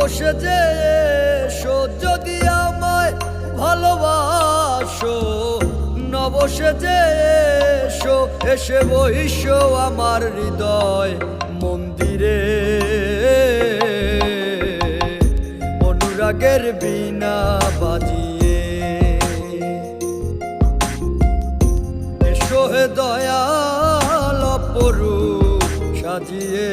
বসে যে এসো যদি আমায় ভালোবাসো, নবসে যে এসো এসে বইসো আমার হৃদয় মন্দিরে। অনুরাগের বীণা বাজিয়ে এসো হে দয়াল অপরূপ সাজিয়ে।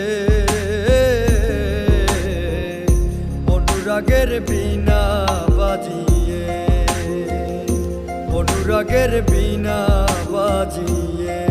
অনুরাগের বীণা বাজিয়ে, অনুরাগের বীণা বাজিয়ে।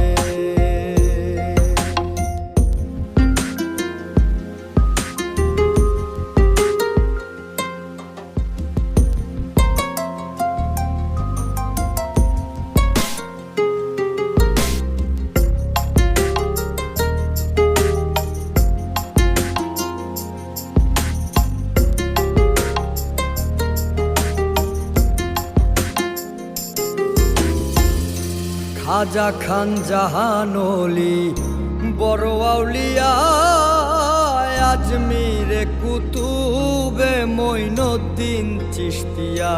খাজা খান জাহান ওলি বড় আউলিয়া, আজমিরে কুতুবে মঈনুদ্দিন চিশতিয়া।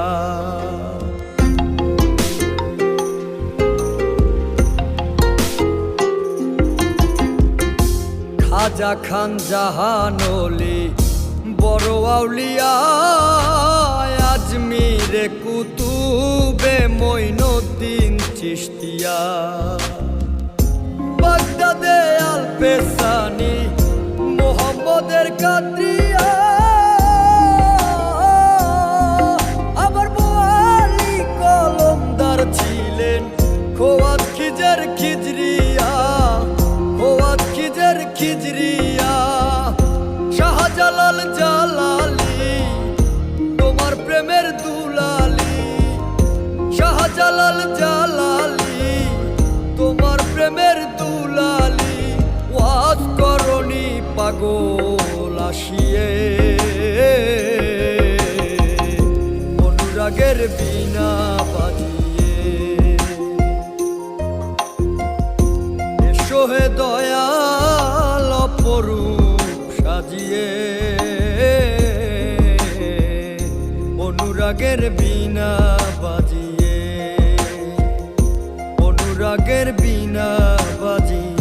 খাজা খান জাহান ওলি বড় আউলিয়া, আজমিরে কুতুবে মঈনুদ্দিন চিশতিয়া। বাগদাদে আল পেসানি মোহাম্মদের কাদরিয়া, আবার বোয়ালি কলমদার ছিলেন খোয়াত খিজর খিজরিয়া, খোয়াত খিজর খিজরিয়া। শাহজালাল জালালি তোমার প্রেমের দুলালি, শাহজালাল জালালি তোমার প্রেমের দুলালি। ওয়াজ করনি পাগল আসিয়ে, অনুরাগের বীণা বাজিয়ে এসো হে দয়াল অপরূপ সাজিয়ে। অনুরাগের বীণা বাজিয়ে, অনুরাগের বীণা বাজিয়ে।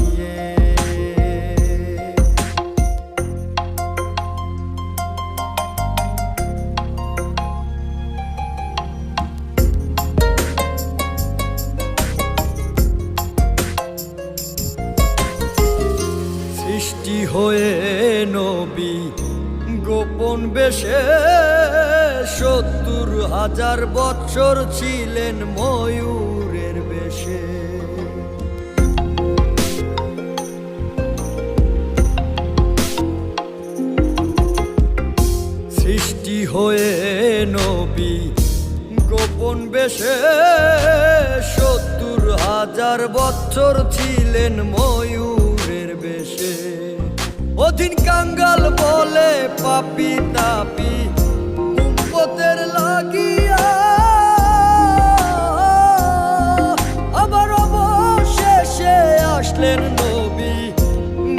সৃষ্টি হয়ে নবী গোপন বেশে ৭০,০০০ বৎসর ছিলেন ময়ূরের বেশে। সৃষ্টি হয়ে নবী গোপন বেশে ৭০,০০০ বৎসর ছিলেন ময়ূরের বেশে। অধীন কাঙ্গাল বলে পাপি তাপি উম্মতের লাগিয়া, আবার অবশেষে আসলেন নবী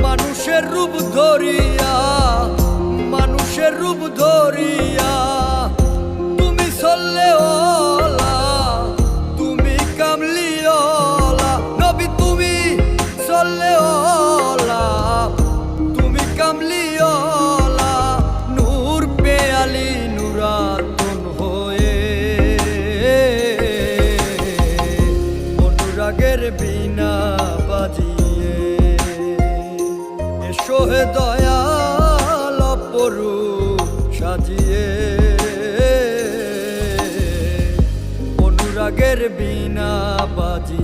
মানুষের রূপ ধরিয়া, মানুষের রূপ ধরিয়া। তুমি সল্লে ওলা, তুমি কামলি ওলা, নবী তুমি সল্লে ওলা, তুমি কামলি ওলা। নূর পেয়ালি নুরাতুন হয়ে, অনুরাগের বীণা বাজিয়ে এসো হে দয়াল অপরূপ সাজিয়ে। অনুরাগের বীণা বাজিয়ে।